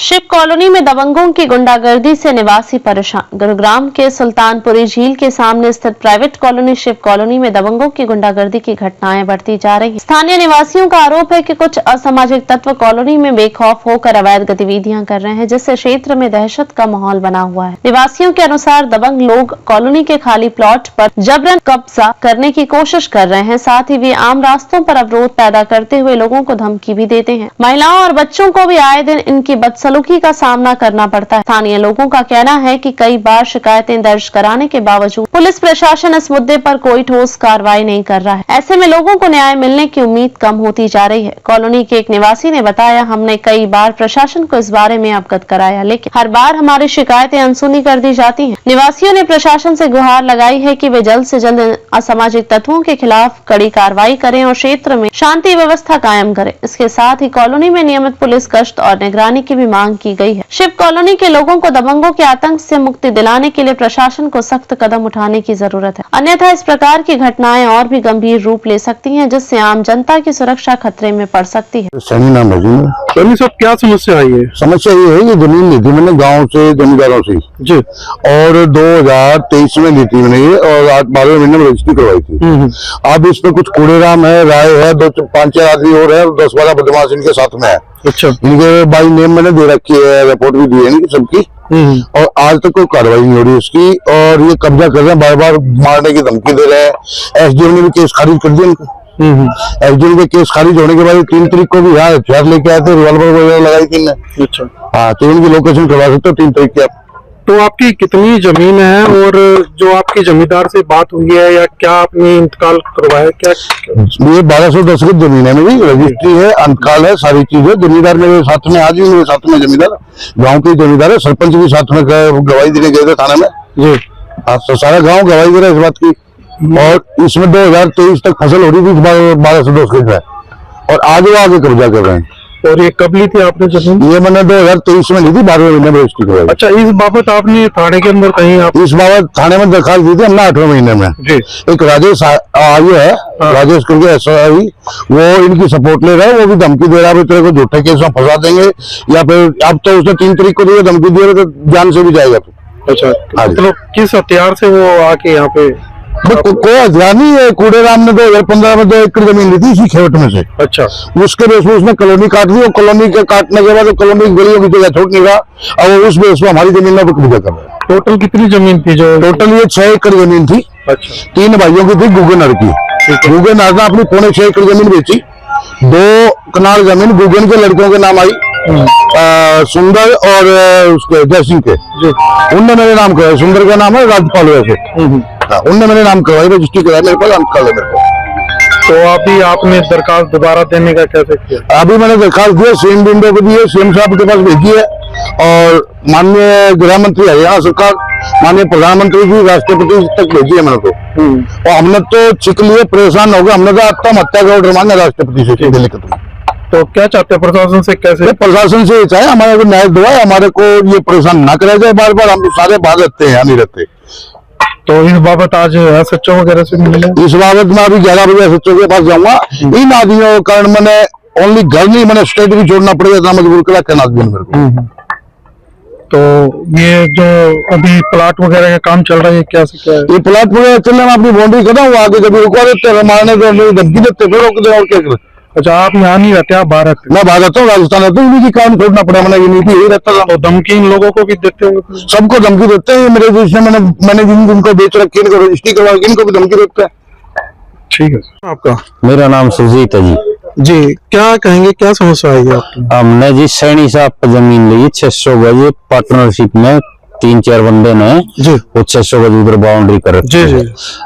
Shiv colony में दबंगों की गुंडागर्दी से निवासी परेशान। गुरुग्राम के सुल्तानपुरी झील के सामने स्थित प्राइवेट कॉलोनी शिव कॉलोनी में दबंगों की गुंडागर्दी की घटनाएं बढ़ती जा रही हैं। स्थानीय निवासियों का आरोप है कि कुछ असामाजिक तत्व कॉलोनी में बेखौफ होकर अवैध गतिविधियां कर रहे हैं, जिससे क्षेत्र में दहशत का माहौल बना हुआ है। निवासियों के अनुसार दबंग लोग कॉलोनी के खाली प्लॉट पर जबरन कब्जा करने की कोशिश कर रहे हैं। साथ ही वे आम रास्तों पर अवरोध पैदा करते हुए लोगों को धमकी भी देते हैं। महिलाओं और बच्चों को भी आए दिन इनकी बदसलूकी का सामना करना पड़ता है। स्थानीय लोगों का कहना है कि कई बार शिकायतें दर्ज कराने के बावजूद पुलिस प्रशासन इस मुद्दे पर कोई ठोस कार्रवाई नहीं कर रहा है। ऐसे में लोगों को न्याय मिलने की उम्मीद कम होती जा रही है। कॉलोनी के एक निवासी ने बताया, हमने कई बार प्रशासन को इस बारे में अवगत कराया, लेकिन हर बार हमारी शिकायतें अनसुनी कर दी जाती हैं। निवासियों ने प्रशासन से गुहार लगाई है कि वे जल्द से जल्द असामाजिक तत्वों के खिलाफ कड़ी कार्रवाई करें और क्षेत्र में शांति व्यवस्था कायम करें। इसके साथ ही कॉलोनी में नियमित पुलिस गश्त और निगरानी की भी मांग की गई है। शिव कॉलोनी के लोगों को दबंगों के आतंक से मुक्ति दिलाने के लिए प्रशासन को सख्त कदम उठाने की जरूरत है, अन्यथा इस प्रकार की घटनाएं और भी गंभीर रूप ले सकती हैं, जिससे आम जनता की सुरक्षा खतरे में पड़ सकती है। सनी नाम है जी। सनी साहब, क्या समस्या आई है? समस्या ये है, ये जमीन ली थी मैंने गांव से जमींदारों से जी, और 2023 में ली थी मैंने ये, और आज 12वें महीने में रजिस्ट्री करवाई थी। अब इस पे कुछ कूड़ेराम है, राय है, 5-4 आदमी और है, 10-12 बदमाश इनके साथ में है। अच्छा, इनके बाई नेम मैंने दे रखी है, रिपोर्ट भी दी है इनकी सबकी, और आज तक कोई कार्रवाई नहीं हो रही इसकी। और ये कब्जा कर रहे हैं, बार बार मारने की धमकी दे रहे हैं। एसडीएम ने भी केस खारिज कर दिया इनको। एसडीएम के केस खारिज होने के बाद 3 तारीख को भी यहाँ हथियार लेके आए थे, रिवॉल्वर वगैरह लगाई थी इनने। अच्छा, हाँ, तो इनकी लोकेशन करवा सकते हो 3 तारीख की आप। तो आपकी कितनी जमीन है और जो आपकी जमींदार से बात हुई है या क्या आपने इंतकाल करवाया? क्या ये 1210 की जमीन है मेरी, रजिस्ट्री है, अंतकाल है, सारी चीज है। जमींदार मेरे साथ में, आज भी मेरे साथ में जमींदार, गांव के जमींदार है। सरपंच भी साथ में गवाही देने गए थे थाने में जी। तो सारा गांव गवाही दे रहा है इस बात की। और इसमें 2023 तक फसल हो रही थी 1210 की है, और आज वो आगे कब्जा कर रहे हैं। और ये कब ली थी आपने जमीन? ये मैंने 2023 में ली थी, 12वें महीने में रजिस्ट्री करवाई। अच्छा, इस बाबत आपने थाने के अंदर कहीं इस बाबत थाने में दरखास्त दी थी हमने 8वें महीने में जी। एक राजेश आयु है, राजेश करके एसआई, वो इनकी सपोर्ट ले रहा है। वो भी धमकी दे रहा है, तेरे को झूठे केस में फंसा देंगे, या फिर अब तो उसने 3 तारीख को धमकी दी है तो जान से भी जाएगा। अच्छा, मतलब किस हथियार से वो आके यहाँ पे? कोई हथियार नहीं है। कूड़ेराम ने 2015 में 2 एकड़ जमीन ली थी इसी खेत में से। अच्छा, उसके बेस में उसने कॉलोनी काट दी, और कॉलोनी के काटने के बाद कॉलोनी की गलियों की जगह छोड़ नहीं रहा, और वो उस बेस में हमारी जमीन में कब्जा कर रहा है। टोटल कितनी जमीन थी? जो टोटल ये 6 एकड़ जमीन थी। अच्छा, 3 भाइयों की थी, गुगनर की। गुगनर ने अपनी 6.25 एकड़ जमीन बेची। 2 कनाल जमीन गुगन के लड़कों के नाम आई, सुंदर और उसके जयसिंह के। उनने मेरे नाम करवाया। सुंदर का नाम है राजपाल वैसे। उनने मेरे नाम करवाई, रजिस्ट्री कराया मेरे पास, अंतकाल है मेरे को। तो अभी आपने दरखास्त दोबारा देने का कैसे किया? अभी मैंने दरखास्त दिया, सीएम विंडो को दी है, सीएम साहब के पास भेजी है, और माननीय गृह मंत्री हरियाणा सरकार, माननीय प्रधानमंत्री जी, राष्ट्रपति तक भेजी है मैंने तो। और हमने तो चिक लिए, परेशान हो गए। हमने तो आत्महत्या का ऑर्डर मांगा राष्ट्रपति से दिल्ली का। तो क्या चाहते हैं प्रशासन से? कैसे प्रशासन से चाहे हमारे को न्याय दिलाए, हमारे को ये परेशान ना कराया जाए बार बार। हम सारे बाहर रहते हैं, नहीं रहते। तो इस बाबत आज एसएचओ वगैरह से मिले? इस बाबत में अभी 11 बजे एसएचओ के पास जाऊंगा। इन आदमियों के कारण मैंने ओनली घर नहीं, मैंने स्टेट भी छोड़ना पड़ेगा, इतना मजबूर करा कहना मेरे को। तो ये जो अभी प्लाट वगैरह का काम चल रहा है, क्या से क्या है? ये प्लाट वगैरह चल रहा है, अपनी बाउंड्री कर रहा हूँ, आगे कभी रुकवा देते हैं, मारने तो धमकी देते, फिर रोक दे, और क्या करें। अच्छा, आप यहाँ नहीं रहते, आप बाहर रहते? मैं बाहर रहता हूँ, राजस्थान रहता हूँ, इन्हीं काम छोड़ना पड़ा, मैंने ये नीति यही रहता था। तो धमकी इन लोगों को भी देते होंगे? सबको धमकी देते हैं। मेरे रजिस्ट्री मैंने जिनको बेच रखे इनको रजिस्ट्री करवा, इनको भी धमकी देते हैं। ठीक है। आपका? मेरा नाम सुजीत है जी। जी, क्या कहेंगे, क्या समस्या आई है आपकी? हमने जी सैनी साहब पर जमीन ली 600 गज पार्टनरशिप में, 3-4 बंदे ने वो 600 गज उधर बाउंड्री कर रखी है।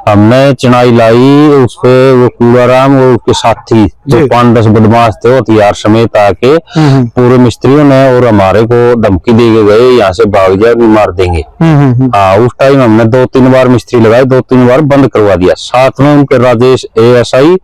हमने चुनाई लाई, उस पे वो कूड़ाराम और उसके साथी जो 5-10 बदमाश थे, हथियार समेत आके पूरे मिस्त्रियों ने और हमारे को धमकी दे के गए, यहाँ से भाग जाए, मार देंगे। हाँ, उस टाइम हमने 2-3 बार मिस्त्री लगाए, 2-3 बार बंद करवा दिया। साथ में उनके राजेश एएसआई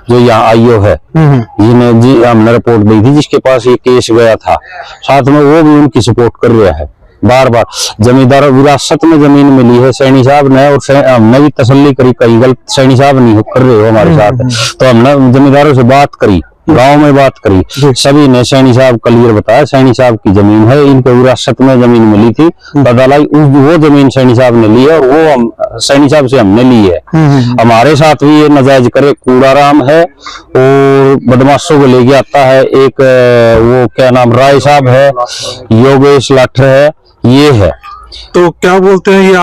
जो यहाँ आईओ है, जिन्हें जी हमने रिपोर्ट दी थी, जिसके पास ये केस गया था, साथ में वो भी उनकी सपोर्ट कर रहा है। बार बार जमींदार विरासत में जमीन मिली है सैनी साहब ने, और हमने भी तसल्ली करी, कई गलत सैनी साहब नहीं कर रहे हो हमारे साथ। तो हमने जमींदारों से बात करी गांव में बात करी, सभी ने सैनी साहब क्लियर बताया सैनी साहब की जमीन है, इनको विरासत में जमीन मिली थी, बदलाई वो जमीन सैनी साहब ने ली है और वो हम सैनी साहब से हमने ली है। हमारे साथ भी ये नाजायज करे कूड़ाराम है और बदमाशों को लेके आता है, एक वो क्या नाम राय साहब है, योगेश लाठर है, ये है। तो क्या बोलते हैं ये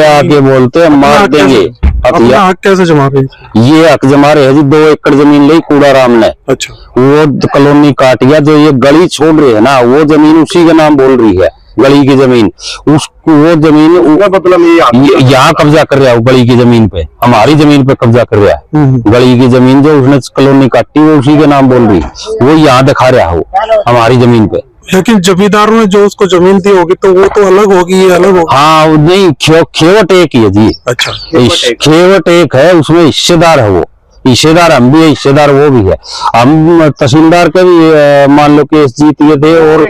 आके बोलते हैं मार देंगे। अपना हक कैसे जमा रहे हैं? ये हक जमा रहे हैं जी, 2 एकड़ जमीन ली कूड़ाराम ने। अच्छा। वो कॉलोनी काट गया, जो ये गली छोड़ रही है ना, वो जमीन उसी के नाम बोल रही है, गली की जमीन। उसको वो जमीन मतलब यहाँ कब्जा कर रहा है, गली की जमीन पे, हमारी जमीन पे कब्जा कर रहा है। गली की जमीन जो उसने कॉलोनी काटी वो उसी के नाम बोल रही है, वो यहाँ दिखा रहा हो हमारी जमीन पे। लेकिन जमींदारों ने जो उसको जमीन दी होगी तो वो तो अलग होगी, ये अलग होगी। हाँ नहीं, खेवट एक ही है जी। अच्छा। खेवट एक है, उसमें हिस्सेदार है वो, हिस्सेदार हम भी है, हिस्सेदार वो भी है। हम तहसीलदार के भी मान लो केस जीत गए थे और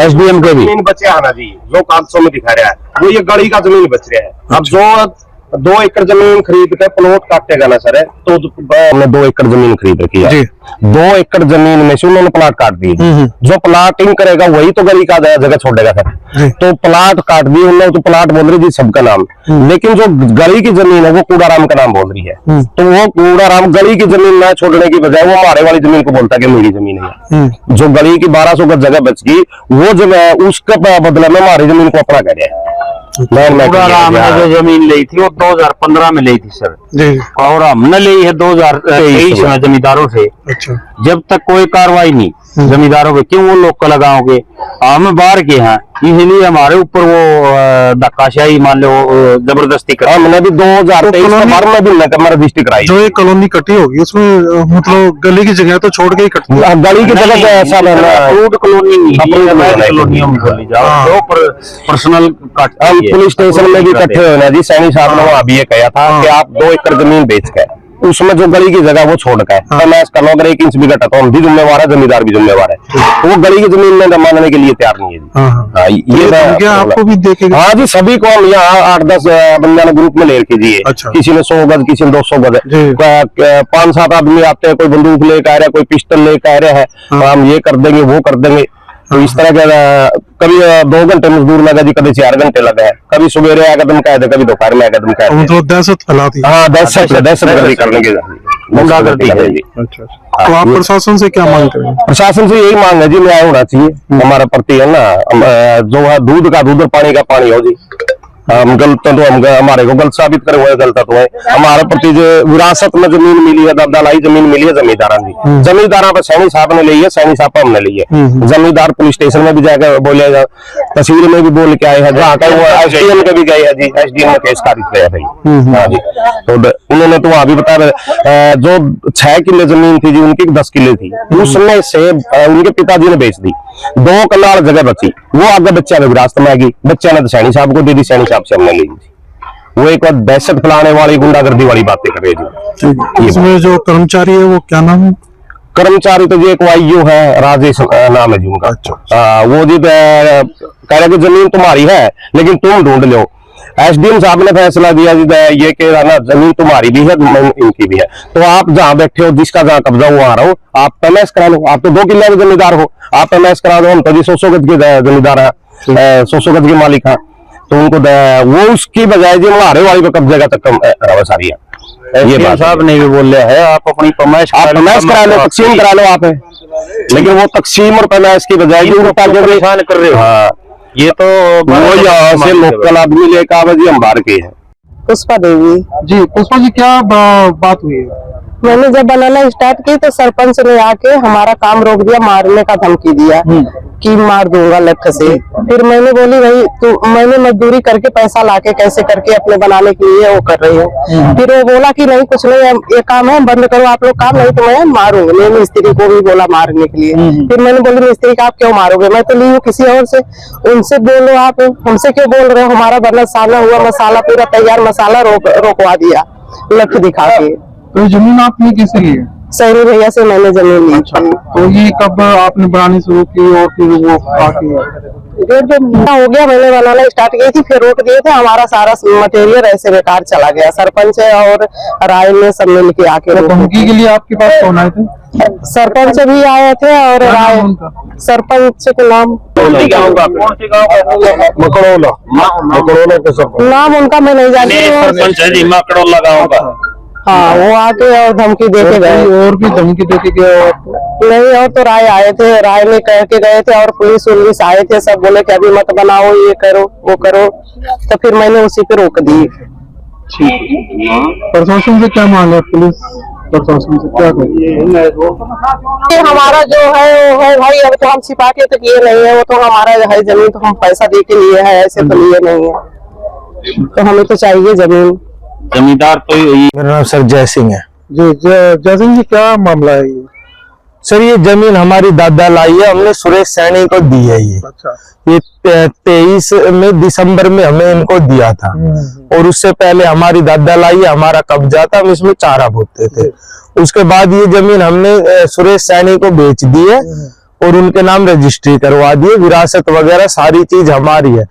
SDM के भी बचे है ना जी, जो कागजों में दिखा रहा है वो ये गली का जमीन बच रहा है। अब जो 2 एकड़ जमीन खरीद के प्लॉट काटेगा ना सर, तो हमने 2 एकड़ जमीन खरीद रखी है, 2 एकड़ जमीन में से उन्होंने प्लाट काट दिए। जो प्लाटिंग करेगा वही तो गली का जगह छोड़ेगा सर, तो प्लाट काट दिए उन्होंने, तो प्लाट बोल रही थी सबका नाम, लेकिन जो गली की जमीन है वो कूड़ाराम का नाम बोल रही है। तो वो कूड़ाराम गली की जमीन न छोड़ने की बजाय वो हमारे वाली जमीन को बोलता है कि मेरी जमीन है। जो गली की 1200 गज जगह बच गई, वो जगह उसके बदले में हमारी जमीन को अपना कर रहा है। कूड़ाराम ने जो जमीन ली थी वो 2015 में ली थी सर, और हमने ली है 2023 में जमींदारों से। अच्छा। जब तक कोई कार्रवाई नहीं जमींदारों पे, क्यों वो लोग को लगाओगे? हम बाहर के हैं, इसलिए हमारे ऊपर वो धक्काशाही मान लो जबरदस्ती कर। हमने भी 2023 में भी रजिस्ट्री कराई। जो एक कॉलोनी कटी होगी उसमें मतलब गली की जगह तो छोड़ के ही कटी, गली की जगह ऐसा पर्सनल। हम पुलिस स्टेशन में भी इकट्ठे हुए ना जी, सैनी साहब ने वहाँ भी ये कहा था कि आप 2 एकड़ जमीन बेच के उसमें जो गली की जगह वो छोड़ के मैं इसका अगर 1 इंच भी घटा तो हम भी जिम्मेवार है, जमींदार भी जिम्मेवार है। वो गली की जमीन में मानने के लिए तैयार नहीं है जी। ये आपको भी देखेगा? हाँ जी, सभी को हम यहाँ 8-10 बंदा ने ग्रुप में ले रखे जी। अच्छा। किसी ने 100 गज, किसी ने 200 गज, 5-7 आदमी आते हैं, कोई बंदूक लेकर आ रहा है, कोई पिस्टल लेकर आ रहा है, हम ये कर देंगे वो कर देंगे। तो इस तरह का कभी 2 घंटे मजदूर लगा जी, कभी 4 घंटे लगा है, कभी सवेरे आकर दम कह दे, कभी दोपहर में आकर दम कह दे। मतलब दहशत फैलाती। हाँ, दहशतगर्दी करने की गुंडागर्दी है जी। अच्छा। तो आप प्रशासन से क्या मांग करें? प्रशासन से यही मांग है जी, न्याय होना चाहिए हमारा प्रति, है ना। जो है दूध का दूध और पानी का पानी हो जी। हम गलत तो हम हमारे को गलत साबित करे हुए गलत तो है हमारे प्रति। जो विरासत में जमीन मिली है, दबदलाई जमीन मिली है जमींदारा की, जमींदारा पर सैनी साहब ने ली है, सैनी साहब पर हमने ली है। जमींदार पुलिस स्टेशन में भी जाकर बोलेगा, तहसील में भी बोल के आए हैं, जहाँ का वो SDM के भी गए हैं जी, SDM में केस खारिज किया भाई। हाँ जी, तो उन्होंने तो वहाँ भी बताया जो 6 किले जमीन थी जी, उनकी 10 किले थी, उसमें से उनके पिताजी ने बेच दी, 2 कनाल जगह बची, वो आगे बच्चा ने विरासत में आ गई, बच्चा ने तो सैनी साहब को दे दी, सैनी साहब से हमने ली थी। वो एक बार दहशत फैलाने वाली गुंडागर्दी वाली बातें कर रहे जी। इसमें जो कर्मचारी है वो क्या नाम है? कर्मचारी तो जी एक वायु है, राजेश नाम है जी उनका। अच्छा। वो जी कह रहे कि जमीन तुम्हारी है लेकिन तुम ढूंढ लो। SDM साहब ने फैसला दिया जी ये कि ना जमीन तुम्हारी भी है इनकी भी है, तो आप जहाँ बैठे हो, जिसका जहाँ कब्जा वो आ रहा हो, आप पैमाइश करा लो। आप तो 2 किले के जमींदार हो, आप पैमाइश करा दो। हम तो जी 100 गज के जमींदार है, 100 गज के मालिक है, तो उनको वो उसकी बजाय जी हमारे वाली पे कब्जे का तक सारी है। ये बात साहब ने भी बोल है, आप अपनी पैमाइश करा लो, तकसीम करा लो आप, लेकिन वो तकसीम और पैमाइश की बजाय परेशान कर रहे हो। हाँ, ये तो वो यहाँ से लोकल आदमी लेकर आवे जी, हम बाहर के हैं। पुष्पा देवी जी। पुष्पा जी, क्या बात हुई है? मैंने जब बनाना स्टार्ट की तो सरपंच ने आके हमारा काम रोक दिया, मारने का धमकी दिया कि मार दूंगा लठ से। फिर मैंने बोली भाई मैंने मजदूरी करके पैसा लाके कैसे करके अपने बनाने के लिए वो कर रही हूँ। फिर वो बोला कि नहीं कुछ नहीं, ये काम है बंद करो आप लोग काम, नहीं तो मैं मारूंगी। मैं मिस्त्री को भी बोला मारने के लिए। फिर मैंने बोली मिस्त्री का आप क्यों मारोगे, मैं तो ली हूँ किसी और से, उनसे बोलो आप, हमसे क्यों बोल रहे हो। हमारा बना साला हुआ, मसाला पूरा तैयार, मसाला रोकवा दिया लठ दिखा के। तो जमीन आपने किसे ली है? सैनी भैया से मैंने जमीन ली थी। तो ये कब आपने बनानी शुरू की और फिर वो आके 1.5 महीना हो गया, मैंने बनाना स्टार्ट की थी, फिर रोक दिए थे। हमारा सारा मटेरियल ऐसे बेकार चला गया। सरपंच और राय ने सब मिल के आके रोक धमकी के लिए आपके पास कौन आए थे? सरपंच भी आए थे और राय सरपंच के नाम नाम उनका मैं नहीं जानती हूँ। हाँ, वो आके और धमकी दे के गए। और भी धमकी दे के गए? नहीं, और तो राय आए थे, राय में कह के गए थे और पुलिस आए थे, सब बोले कि अभी मत बनाओ, ये करो वो करो, तो फिर मैंने उसी पे रोक दी। प्रशासन से क्या मांग है? पुलिस प्रशासन से क्या करें? हमारा जो है वो है भाई, अब तो हम छिपा के तो किए नहीं है, वो तो हमारा है जमीन, तो हम पैसा दे के लिए है, ऐसे तो लिए नहीं है, तो हमें तो चाहिए जमीन। जमींदार तो मेरा नाम सर जय सिंह है। जी जय सिंह जी, क्या मामला है ये? सर ये जमीन हमारी दादा लाई है, हमने सुरेश सैनी को दी है ये। अच्छा। ये 23 में दिसंबर में हमें इनको दिया था और उससे पहले हमारी दादा लाई है, हमारा कब्जा था, हम इसमें चारा बोते थे। उसके बाद ये जमीन हमने सुरेश सैनी को बेच दी है और उनके नाम रजिस्ट्री करवा दिए, विरासत वगैरह सारी चीज हमारी है।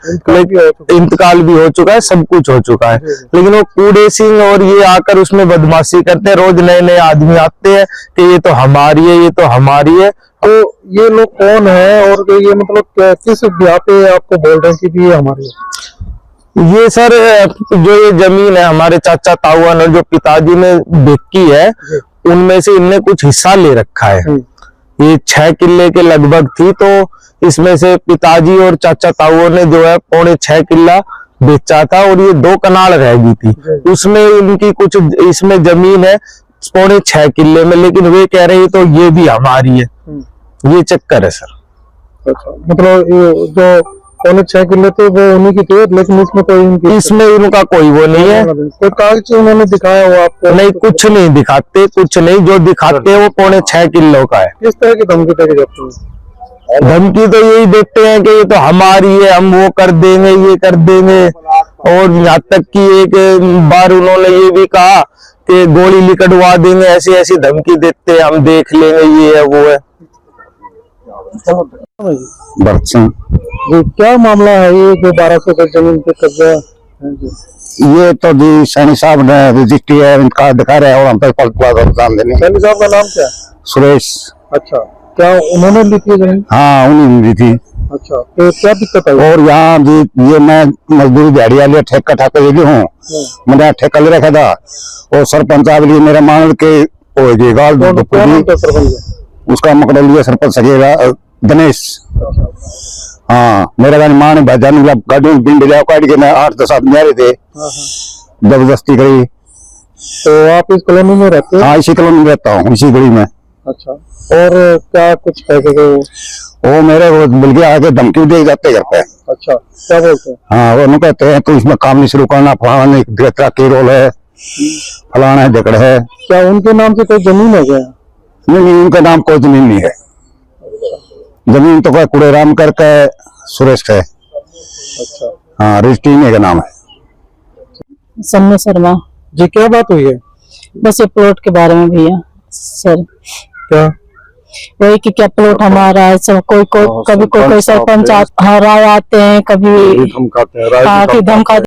इंतकाल भी हो चुका है, सब कुछ हो चुका है, लेकिन वो कूड़े सिंह और ये आकर उसमें बदमाशी करते हैं। रोज नए नए आदमी आते हैं कि ये तो हमारी है, ये तो हमारी है। तो ये लोग कौन है और ये मतलब किस ब्याह पे आपको बोल रहे हैं कि ये हमारी है? ये सर जो ये जमीन है हमारे चाचा ताऊन और जो पिताजी ने बेची है, उनमें से इनने कुछ हिस्सा ले रखा है। ये 6 किल्ले के लगभग थी, तो इसमें से पिताजी और चाचा ताऊ ने जो है 6.25 किल्ला बेचा था और ये 2 कनाल रह गई थी। उसमें इनकी कुछ इसमें जमीन है 6.25 किल्ले में, लेकिन वे कह रहे हैं तो ये भी हमारी है। ये चक्कर है सर। अच्छा, मतलब ये जो 6.25 किल्ले थे वो उन्हीं की थे, लेकिन इसमें इनका कोई वो नहीं है। कोई कागज उन्होंने दिखाया वो आपको? नहीं, कुछ नहीं दिखाते, कुछ नहीं। जो दिखाते हैं वो 6.25 किलो का है। किस तरह की धमकी देके जाते हैं? धमकी तो यही देते हैं कि ये तो हमारी है, हम वो कर देंगे, ये कर देंगे। और यहाँ तक कि एक बार उन्होंने ये भी कहा कि गोली लिकड़वा देंगे, ऐसी ऐसी धमकी देते हैं, हम देख लेंगे, ये है वो है। जी, क्या मामला है ये जो 1200 गज जमीन पे कब्जा है? ये तो जी सैनी साहब ने रजिस्ट्री है, इनका दिखा रहे हैं और हम पे देने। सैनी साहब का नाम क्या है? सुरेश। अच्छा, क्या उन्होंने ली थी जमीन? हाँ, उन्हीं ली थी। अच्छा, तो क्या दिक्कत आई? और यहाँ जी ये मैं मजदूरी दिहाड़ी वाली ठेका ठाका ले हूँ, मैंने ठेका ले रखा था और सरपंच साहब लिए मेरा मान के उसका मकड़ लिया सरपंच सकेगा गणेश। हाँ, मेरा गाड़ी माँ ने भाईजान गाड़ी बिंड जाओ काट के मैं 8-10 आदमी आ रहे थे, जबरदस्ती करी। तो आप इस कॉलोनी में रहते हैं? हाँ, इसी कॉलोनी में रहता हूँ, इसी गली में। अच्छा, और क्या कुछ कह के वो मेरे वो मिल के आके धमकी दे जाते घर पे। अच्छा, क्या बोलते हैं? हाँ, वो कहते हैं तो इसमें काम नहीं शुरू करना, फलाना की रोल है, फलाना है, झगड़ है। क्या उनके नाम से कोई जमीन है क्या? नहीं, उनका नाम कोई जमीन नहीं है। जमीन तो कूड़े राम करके सुरेश का है। अच्छा। हाँ, रजिस्ट्री में का नाम है। सम्य शर्मा जी, क्या बात हुई है? बस ये प्लॉट के बारे में भैया सर। क्या? वही कि क्या प्लॉट हमारा है, सब कोई कभी कोई सरपंच राय आते हैं, कभी धमकाते हैं, धमका